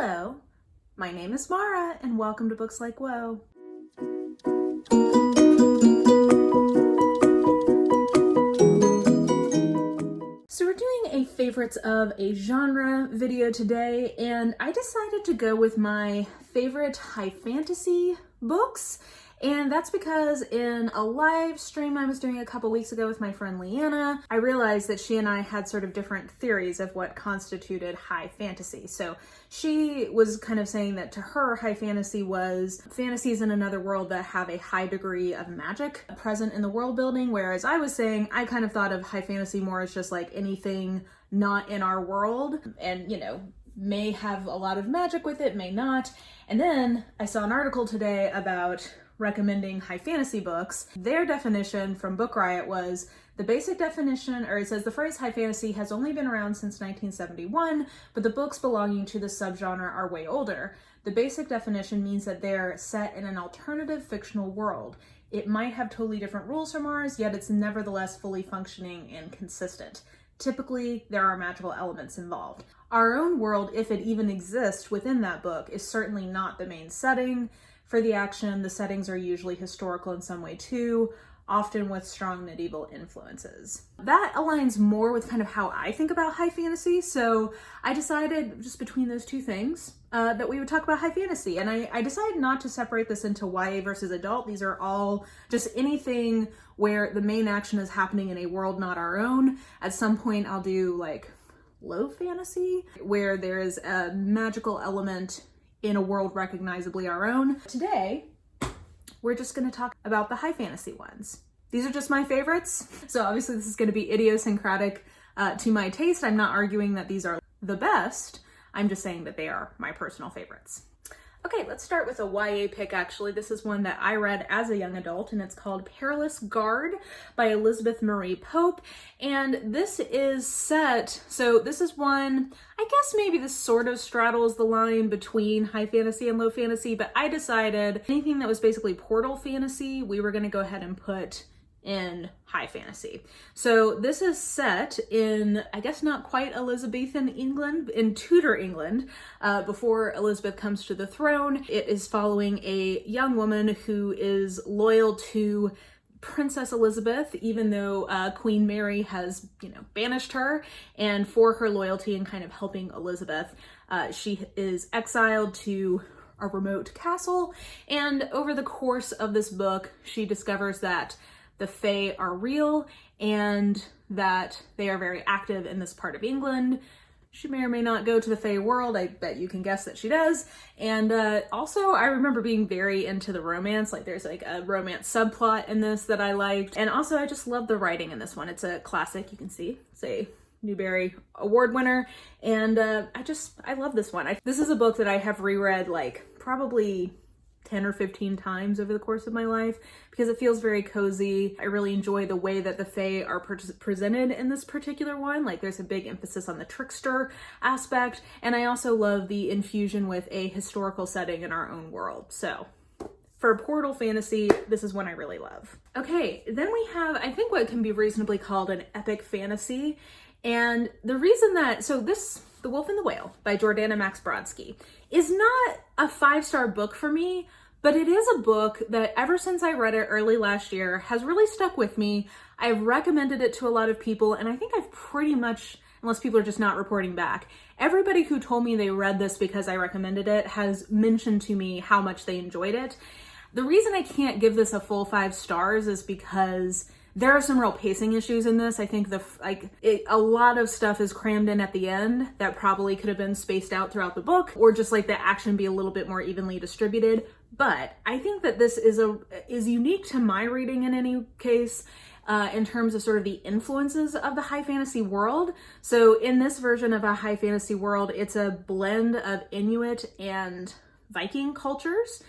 Hello, my name is Mara, and welcome to Books Like Whoa. So we're doing a favorites of a genre video today, and I decided to go with my favorite high fantasy books. And that's because in a live stream I was doing a couple weeks ago with my friend Leanna, I realized that she and I had sort of different theories of what constituted high fantasy. So she was kind of saying that to her, high fantasy was fantasies in another world that have a high degree of magic present in the world building, whereas I was saying I kind of thought of high fantasy more as just like anything not in our world and, may have a lot of magic with it, may not. And then I saw an article today about recommending high fantasy books. Their definition from Book Riot was the basic definition, or it says the phrase high fantasy has only been around since 1971, but the books belonging to the subgenre are way older. The basic definition means that they're set in an alternative fictional world. It might have totally different rules from ours, yet it's nevertheless fully functioning and consistent. Typically, there are magical elements involved. Our own world, if it even exists within that book, is certainly not the main setting. For the action, the settings are usually historical in some way too, often with strong medieval influences. That aligns more with kind of how I think about high fantasy, so I decided just between those two things that we would talk about high fantasy. And I decided not to separate this into YA versus adult. These are all just anything where the main action is happening in a world not our own. At some point I'll do like low fantasy, where there is a magical element in a world recognizably our own. Today, we're just gonna talk about the high fantasy ones. These are just my favorites, so obviously this is gonna be idiosyncratic to my taste. I'm not arguing that these are the best, I'm just saying that they are my personal favorites. Okay, let's start with a YA pick actually. This is one that I read as a young adult, and it's called Perilous Guard by Elizabeth Marie Pope. And this is set, so this is one, I guess maybe this sort of straddles the line between high fantasy and low fantasy, but I decided anything that was basically portal fantasy, we were gonna go ahead and put in high fantasy. So this is set in, I guess not quite Elizabethan England, in Tudor England, before Elizabeth comes to the throne. It is following a young woman who is loyal to Princess Elizabeth, even though Queen Mary has, banished her, and for her loyalty and kind of helping Elizabeth, she is exiled to a remote castle. And over the course of this book, she discovers that the Fae are real and that they are very active in this part of England. She may or may not go to the Fae world. I bet you can guess that she does. And also I remember being very into the romance. Like there's like a romance subplot in this that I liked. And also I just love the writing in this one. It's a classic, you can see. It's a Newbery Award winner. And I love this one. This is a book that I have reread like probably 10 or 15 times over the course of my life because it feels very cozy. I really enjoy the way that the Fae are presented in this particular one. Like there's a big emphasis on the trickster aspect, and I also love the infusion with a historical setting in our own world. So for portal fantasy, this is one I really love. Okay, then we have, I think, what can be reasonably called an epic fantasy. And the reason that, The Wolf and the Whale by Jordana Max Brodsky is not a 5-star book for me, but it is a book that ever since I read it early last year has really stuck with me. I've recommended it to a lot of people, and I think I've pretty much, unless people are just not reporting back, everybody who told me they read this because I recommended it has mentioned to me how much they enjoyed it. The reason I can't give this a full 5 stars is because there are some real pacing issues in this. I think a lot of stuff is crammed in at the end that probably could have been spaced out throughout the book, or just like the action be a little bit more evenly distributed. But I think that this is unique to my reading in any case, in terms of sort of the influences of the high fantasy world. So in this version of a high fantasy world, it's a blend of Inuit and Viking cultures.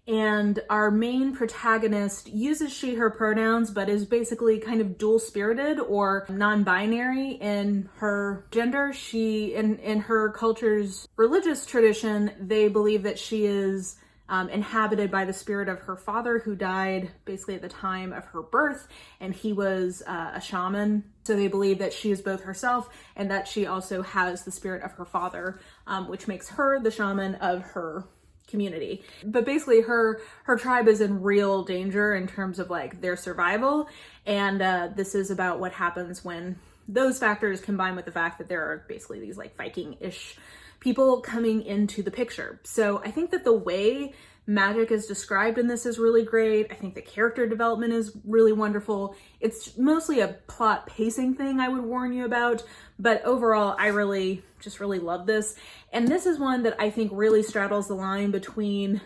And our main protagonist uses she, her pronouns, but is basically kind of dual-spirited or non-binary in her gender. She, in her culture's religious tradition, they believe that she is inhabited by the spirit of her father, who died basically at the time of her birth, and he was a shaman. So they believe that she is both herself and that she also has the spirit of her father, which makes her the shaman of her community. But basically her tribe is in real danger in terms of like their survival, and this is about what happens when those factors combine with the fact that there are basically these like Viking-ish people coming into the picture. So I think that the way magic is described in this is really great. I think the character development is really wonderful. It's mostly a plot pacing thing I would warn you about, but overall I really love this. And this is one that I think really straddles the line between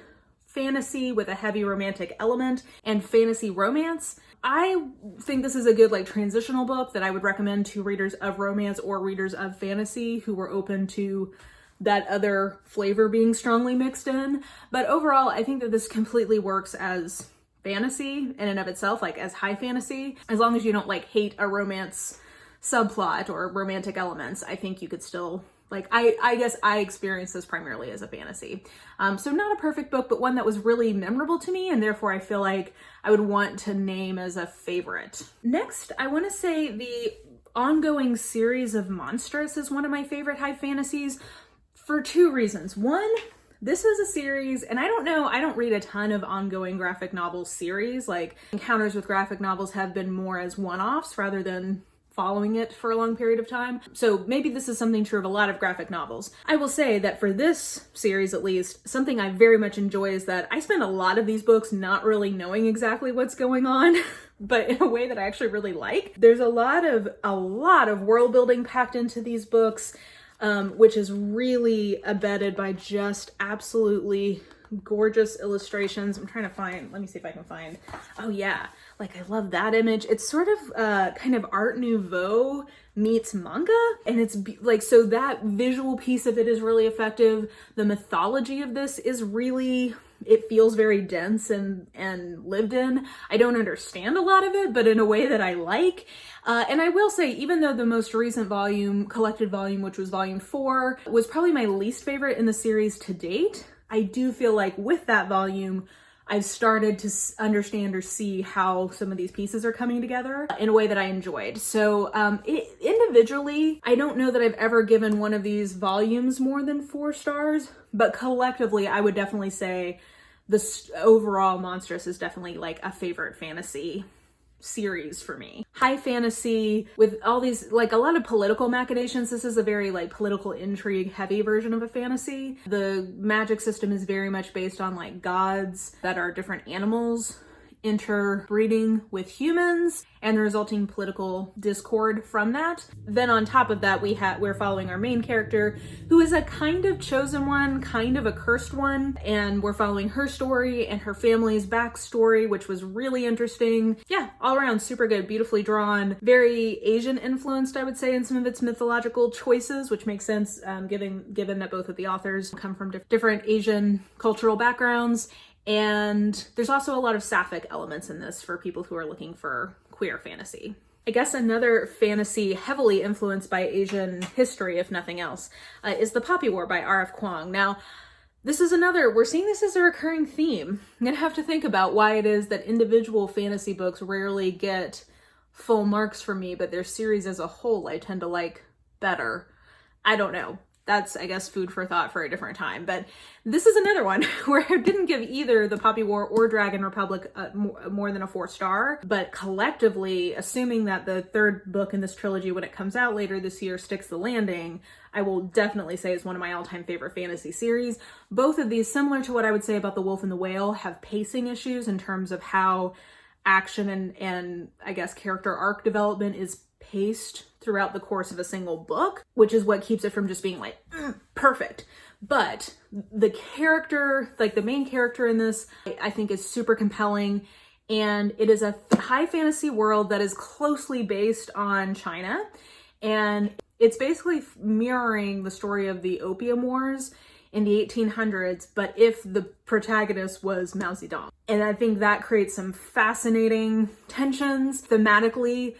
fantasy with a heavy romantic element and fantasy romance. I think this is a good like transitional book that I would recommend to readers of romance or readers of fantasy who were open to that other flavor being strongly mixed in. But overall, I think that this completely works as fantasy in and of itself, like as high fantasy. As long as you don't like hate a romance subplot or romantic elements, I think you could still like, I guess I experienced this primarily as a fantasy. So not a perfect book, but one that was really memorable to me, and therefore I feel like I would want to name as a favorite. Next, I want to say the ongoing series of Monstrous is one of my favorite high fantasies for two reasons. One, this is a series, and I don't read a ton of ongoing graphic novel series. Like encounters with graphic novels have been more as one-offs rather than following it for a long period of time. So maybe this is something true of a lot of graphic novels. I will say that for this series, at least, something I very much enjoy is that I spend a lot of these books not really knowing exactly what's going on, but in a way that I actually really like. There's a lot of world building packed into these books, which is really abetted by just absolutely gorgeous illustrations. I'm trying to find, let me see if I can find, oh yeah, like I love that image. It's sort of kind of Art Nouveau meets manga, and it's like, so that visual piece of it is really effective. The mythology of this is really, it feels very dense and lived in. I don't understand a lot of it, but in a way that I like. And I will say, even though the most recent volume, collected volume, which was volume 4, was probably my least favorite in the series to date, I do feel like with that volume, I've started to understand or see how some of these pieces are coming together in a way that I enjoyed. So individually, I don't know that I've ever given one of these volumes more than 4 stars, but collectively, I would definitely say this overall Monstrous is definitely like a favorite fantasy series for me. High fantasy with all these, like a lot of political machinations. This is a very like political intrigue heavy version of a fantasy. The magic system is very much based on like gods that are different animals interbreeding with humans and the resulting political discord from that. Then on top of that, we're following our main character, who is a kind of chosen one, kind of a cursed one, and we're following her story and her family's backstory, which was really interesting. Yeah, all around super good, beautifully drawn, very Asian influenced, I would say, in some of its mythological choices, which makes sense given that both of the authors come from different Asian cultural backgrounds. And there's also a lot of sapphic elements in this for people who are looking for queer fantasy. I guess another fantasy heavily influenced by Asian history, if nothing else, is The Poppy War by R.F. Kuang. Now, this is we're seeing this as a recurring theme. I'm gonna have to think about why it is that individual fantasy books rarely get full marks for me, but their series as a whole I tend to like better. I don't know. That's, I guess, food for thought for a different time. But this is another one where I didn't give either The Poppy War or Dragon Republic more than a 4-star. But collectively, assuming that the third book in this trilogy, when it comes out later this year, sticks the landing, I will definitely say is one of my all-time favorite fantasy series. Both of these, similar to what I would say about The Wolf and the Whale, have pacing issues in terms of how action and I guess character arc development is paced throughout the course of a single book, which is what keeps it from just being like perfect. But the character, like the main character in this, I think is super compelling, and it is a high fantasy world that is closely based on China, and it's basically mirroring the story of the Opium Wars in the 1800s, but if the protagonist was Mao Zedong. And I think that creates some fascinating tensions. Thematically,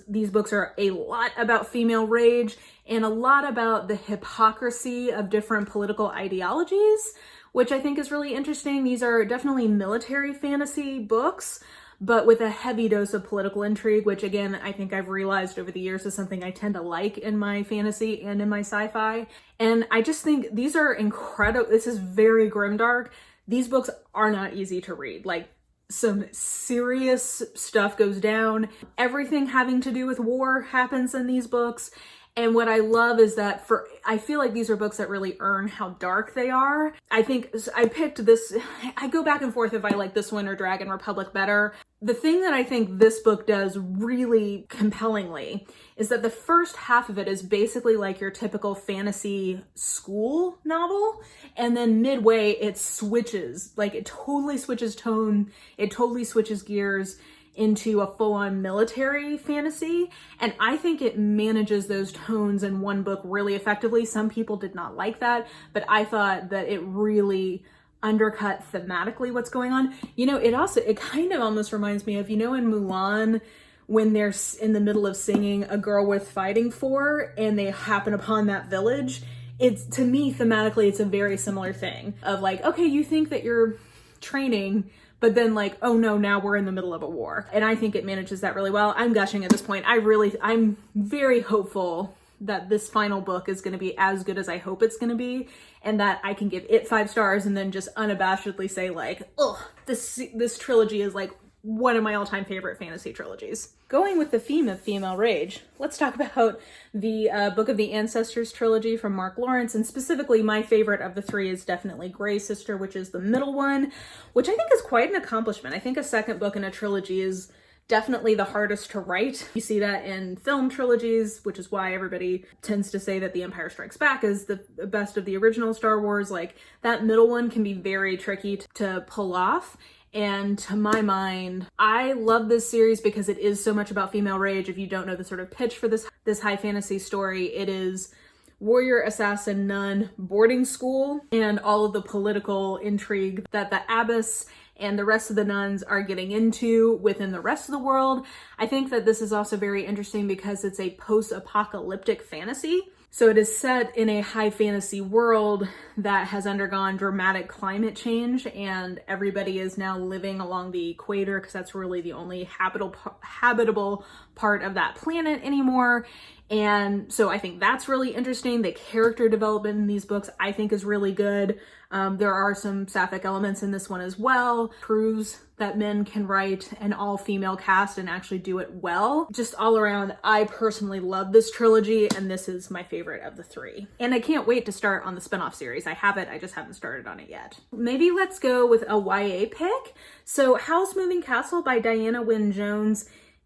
These books are a lot about female rage and a lot about the hypocrisy of different political ideologies, which I think is really interesting. These are definitely military fantasy books, but with a heavy dose of political intrigue, which again, I think I've realized over the years is something I tend to like in my fantasy and in my sci-fi. And I just think these are incredible. This is very grimdark. These books are not easy to read. Like, some serious stuff goes down. Everything having to do with war happens in these books. And what I love is that I feel like these are books that really earn how dark they are. I think I picked this, I go back and forth if I like this one or Dragon Republic better. The thing that I think this book does really compellingly is that the first half of it is basically like your typical fantasy school novel. And then midway it switches, like it totally switches tone. It totally switches gears into a full-on military fantasy. And I think it manages those tones in one book really effectively. Some people did not like that, but I thought that it really undercut thematically what's going on. You know, it kind of almost reminds me of, you know, in Mulan, when they're in the middle of singing A Girl Worth Fighting For and they happen upon that village. It's, to me, thematically, it's a very similar thing of like, okay, you think that you're training, but then like, oh no, now we're in the middle of a war. And I think it manages that really well. I'm gushing at this point. I'm very hopeful that this final book is going to be as good as I hope it's going to be, and that I can give it 5 stars and then just unabashedly say like, oh, this trilogy is like one of my all-time favorite fantasy trilogies. Going with the theme of female rage, let's talk about the Book of the Ancestors trilogy from Mark Lawrence, and specifically my favorite of the 3 is definitely Grey Sister, which is the middle one, which I think is quite an accomplishment. I think a second book in a trilogy is definitely the hardest to write. You see that in film trilogies, which is why everybody tends to say that The Empire Strikes Back is the best of the original Star Wars. Like, that middle one can be very tricky to pull off. And to my mind, I love this series because it is so much about female rage. If you don't know the sort of pitch for this high fantasy story, it is warrior, assassin, nun, boarding school, and all of the political intrigue that the abbess and the rest of the nuns are getting into within the rest of the world. I think that this is also very interesting because it's a post-apocalyptic fantasy. So it is set in a high fantasy world that has undergone dramatic climate change, and everybody is now living along the equator because that's really the only habitable part of that planet anymore. And so I think that's really interesting. The character development in these books I think is really good. There are some sapphic elements in this one as well. Proves that men can write an all-female cast and actually do it well. Just all around, I personally love this trilogy, and this is my favorite of the 3. And I can't wait to start on the spinoff series. I have it, I just haven't started on it yet. Maybe let's go with a YA pick. So Howl's Moving Castle by Diana Wynne Jones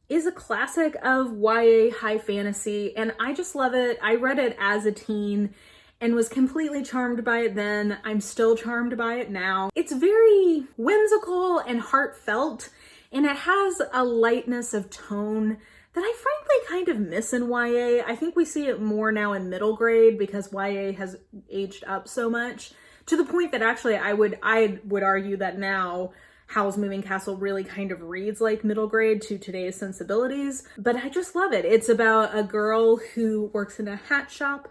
is a classic of YA high fantasy, and I just love it. I read it as a teen and was completely charmed by it then. I'm still charmed by it now. It's very whimsical and heartfelt, and it has a lightness of tone that I frankly kind of miss in YA. I think we see it more now in middle grade because YA has aged up so much, to the point that actually I would argue that now Howl's Moving Castle really kind of reads like middle grade to today's sensibilities, but I just love it. It's about a girl who works in a hat shop,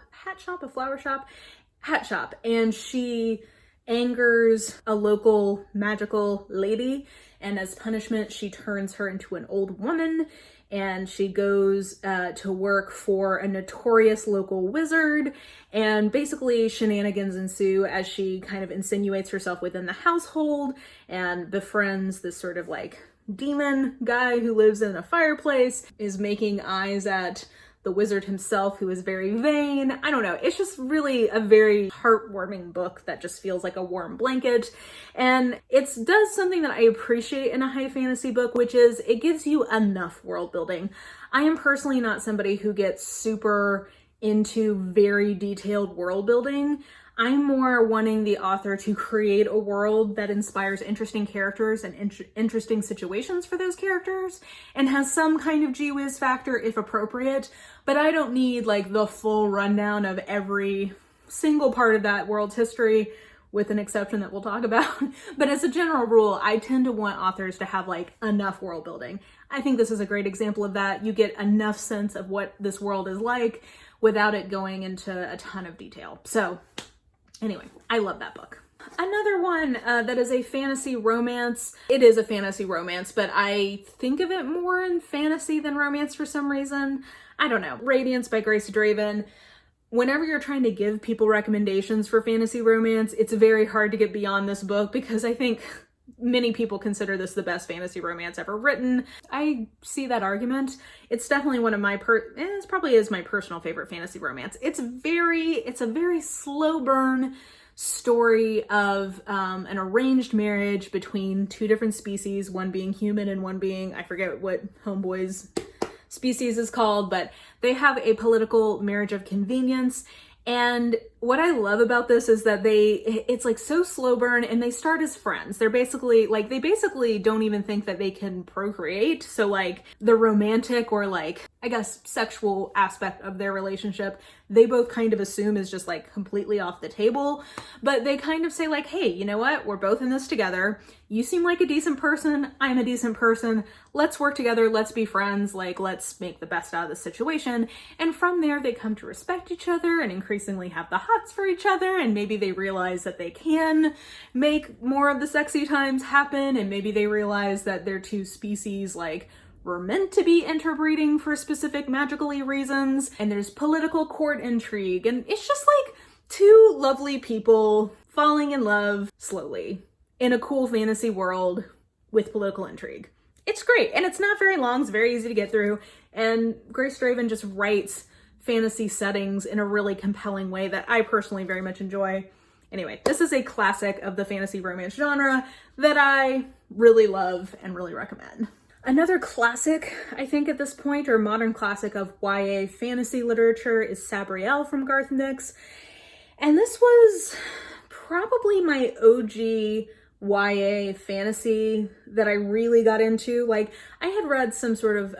and she angers a local magical lady, and as punishment, she turns her into an old woman, and she goes to work for a notorious local wizard, and basically shenanigans ensue as she kind of insinuates herself within the household and befriends this sort of like demon guy who lives in a fireplace, is making eyes at the wizard himself, who is very vain. I don't know. It's just really a very heartwarming book that just feels like a warm blanket. And it does something that I appreciate in a high fantasy book, which is it gives you enough world building. I am personally not somebody who gets super into very detailed world building. I'm more wanting the author to create a world that inspires interesting characters and interesting situations for those characters and has some kind of gee whiz factor if appropriate, but I don't need like the full rundown of every single part of that world's history. with an exception that we'll talk about. But as a general rule, I tend to want authors to have like enough world building. I think this is a great example of that. You get enough sense of what this world is like without it going into a ton of detail. So anyway, I love that book. Another one that is a fantasy romance. It is a fantasy romance, but I think of it more in fantasy than romance for some reason. I don't know. Radiance by Grace Draven. Whenever you're trying to give people recommendations for fantasy romance, it's very hard to get beyond this book because I think many people consider this the best fantasy romance ever written. I see that argument. It's definitely one of my it probably is my personal favorite fantasy romance. It's a very slow burn story of an arranged marriage between two different species, one being human and one being, I forget what Homeboy's species is called, but they have a political marriage of convenience. And what I love about this is that it's like so slow burn, and they start as friends. They basically don't even think that they can procreate. So like the romantic or like, I guess, sexual aspect of their relationship, they both kind of assume is just like completely off the table. But they kind of say like, hey, you know what? We're both in this together. You seem like a decent person. I'm a decent person. Let's work together. Let's be friends. Like, let's make the best out of the situation. And from there, they come to respect each other and increasingly have the hots for each other. And maybe they realize that they can make more of the sexy times happen. And maybe they realize that their two species like were meant to be interbreeding for specific magically reasons. And there's political court intrigue. And it's just like two lovely people falling in love slowly in a cool fantasy world with political intrigue. It's great. And it's not very long. It's very easy to get through. And Grace Draven just writes fantasy settings in a really compelling way that I personally very much enjoy. Anyway, this is a classic of the fantasy romance genre that I really love and really recommend. Another classic, I think at this point, or modern classic of YA fantasy literature is Sabriel from Garth Nix. And this was probably my OG YA fantasy that I really got into. Like, I had read some sort of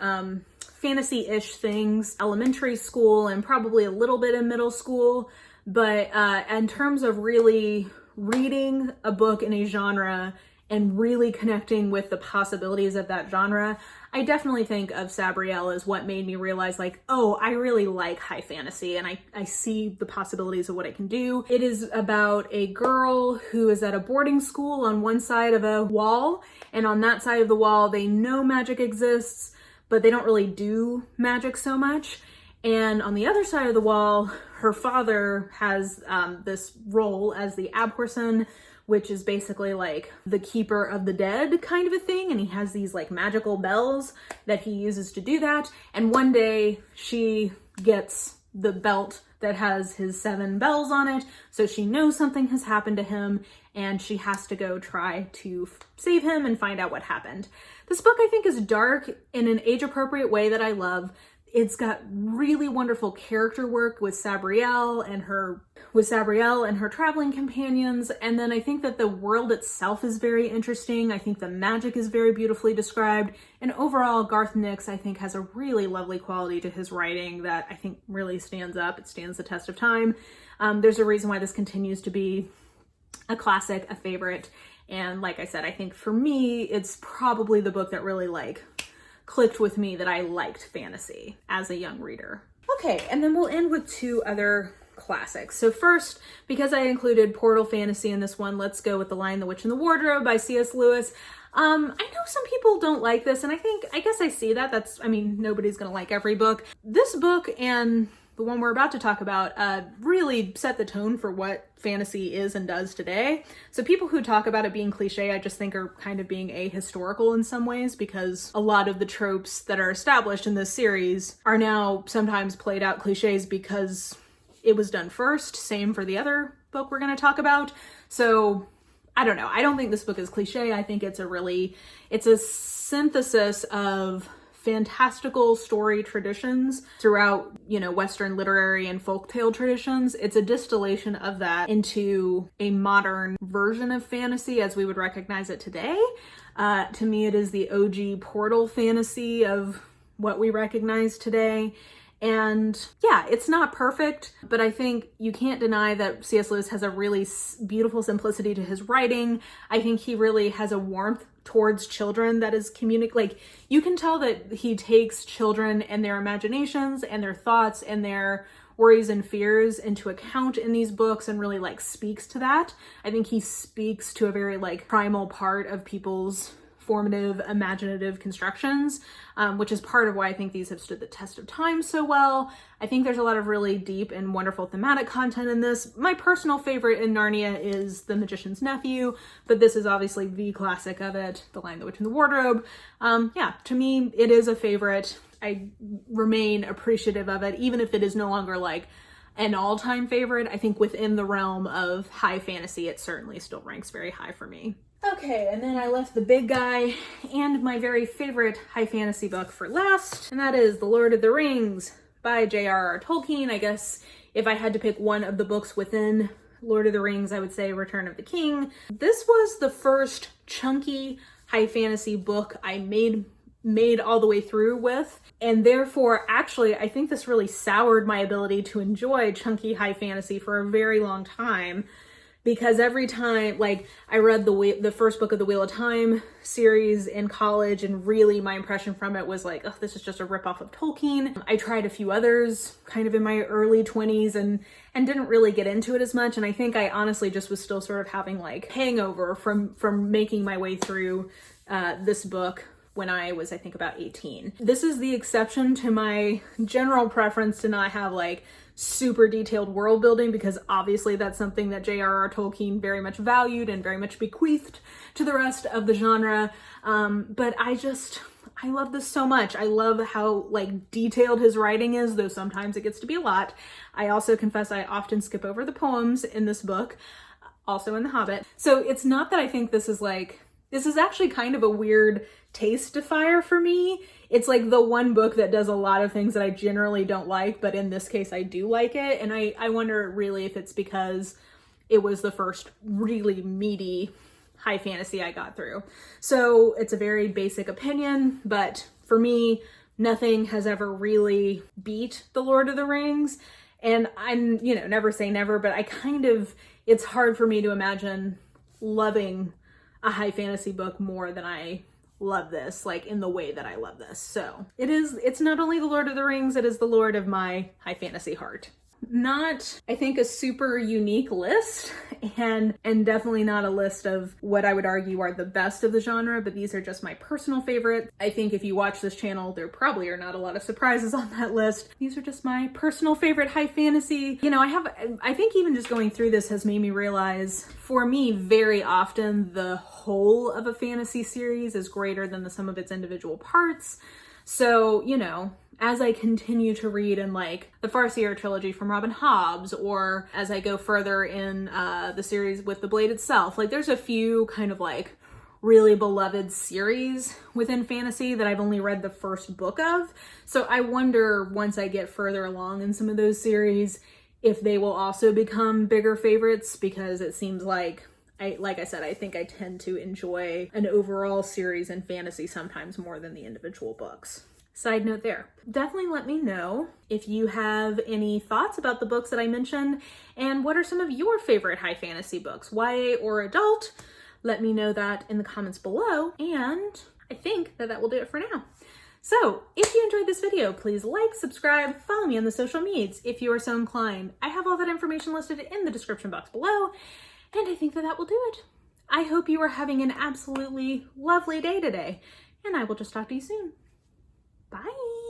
fantasy-ish things, elementary school and probably a little bit in middle school. But in terms of really reading a book in a genre and really connecting with the possibilities of that genre, I definitely think of Sabriel as what made me realize like, oh, I really like high fantasy and I see the possibilities of what it can do. It is about a girl who is at a boarding school on one side of a wall, and on that side of the wall, they know magic exists, but they don't really do magic so much. And on the other side of the wall, her father has this role as the Abhorsen, which is basically like the keeper of the dead kind of a thing. And he has these like magical bells that he uses to do that. And one day she gets the belt that has his 7 bells on it. So she knows something has happened to him and she has to go try to save him and find out what happened. This book I think is dark in an age-appropriate way that I love. It's got really wonderful character work with Sabriel and her traveling companions. And then I think that the world itself is very interesting. I think the magic is very beautifully described. And overall, Garth Nix, I think, has a really lovely quality to his writing that I think really stands up. It stands the test of time. There's a reason why this continues to be a classic, a favorite. And like I said, I think for me, it's probably the book that really clicked with me that I liked fantasy as a young reader. Okay, and then we'll end with 2 other classics. So first, because I included Portal Fantasy in this one, let's go with The Lion, the Witch, and the Wardrobe by C.S. Lewis. I know some people don't like this, and I guess I see that. Nobody's gonna like every book. This book and the one we're about to talk about really set the tone for what fantasy is and does today. So people who talk about it being cliche, I just think are kind of being ahistorical in some ways, because a lot of the tropes that are established in this series are now sometimes played out cliches because it was done first. Same for the other book we're going to talk about. So I don't know. I don't think this book is cliche. I think it's a synthesis of fantastical story traditions throughout, Western literary and folktale traditions. It's a distillation of that into a modern version of fantasy as we would recognize it today. To me, it is the OG Portal fantasy of what we recognize today. And yeah, it's not perfect, but I think you can't deny that C.S. Lewis has a really beautiful simplicity to his writing. I think he really has a warmth towards children that is like, you can tell that he takes children and their imaginations and their thoughts and their worries and fears into account in these books and really like speaks to that. I think he speaks to a very like primal part of people's formative, imaginative constructions, which is part of why I think these have stood the test of time so well. I think there's a lot of really deep and wonderful thematic content in this. My personal favorite in Narnia is The Magician's Nephew, but this is obviously the classic of it, The Lion, the Witch, and the Wardrobe. Yeah, to me, it is a favorite. I remain appreciative of it, even if it is no longer like an all-time favorite. I think within the realm of high fantasy, it certainly still ranks very high for me. Okay, and then I left the big guy and my very favorite high fantasy book for last, and that is The Lord of the Rings by J.R.R. Tolkien. I guess if I had to pick one of the books within Lord of the Rings, I would say Return of the King. This was the first chunky high fantasy book I made all the way through with, and therefore actually I think this really soured my ability to enjoy chunky high fantasy for a very long time, because every time, like, I read the first book of the Wheel of Time series in college, and really my impression from it was like, oh, this is just a ripoff of Tolkien. I tried a few others kind of in my early 20s and didn't really get into it as much, and I think I honestly just was still sort of having like hangover from making my way through this book when I was, I think, about 18. This is the exception to my general preference to not have like super detailed world building, because obviously that's something that J.R.R. Tolkien very much valued and very much bequeathed to the rest of the genre. But I love this so much. I love how like detailed his writing is, though sometimes it gets to be a lot. I also confess I often skip over the poems in this book, also in The Hobbit. So it's not that I think this is actually kind of a weird taste-defier for me. It's like the one book that does a lot of things that I generally don't like, but in this case I do like it. And I wonder really if it's because it was the first really meaty high fantasy I got through. So it's a very basic opinion, but for me, nothing has ever really beat The Lord of the Rings. And I'm, never say never, but it's hard for me to imagine loving a high fantasy book more than I love this, like in the way that I love this. So it's not only The Lord of the Rings, it is the Lord of my high fantasy heart. Not, I think, a super unique list, and definitely not a list of what I would argue are the best of the genre, but these are just my personal favorite. I think if you watch this channel, there probably are not a lot of surprises on that list. These are just my personal favorite high fantasy. I think even just going through this has made me realize, for me, very often the whole of a fantasy series is greater than the sum of its individual parts. So, as I continue to read in like the Farseer trilogy from Robin Hobbs, or as I go further in the series with The Blade itself, like there's a few kind of like really beloved series within fantasy that I've only read the first book of. So I wonder, once I get further along in some of those series, if they will also become bigger favorites, because it seems like I said, I think I tend to enjoy an overall series in fantasy sometimes more than the individual books. Side note there. Definitely let me know if you have any thoughts about the books that I mentioned, and what are some of your favorite high fantasy books, YA or adult? Let me know that in the comments below, and I think that will do it for now. So if you enjoyed this video, please like, subscribe, follow me on the social medias if you are so inclined. I have all that information listed in the description box below, and I think that will do it. I hope you are having an absolutely lovely day today, and I will just talk to you soon. Bye.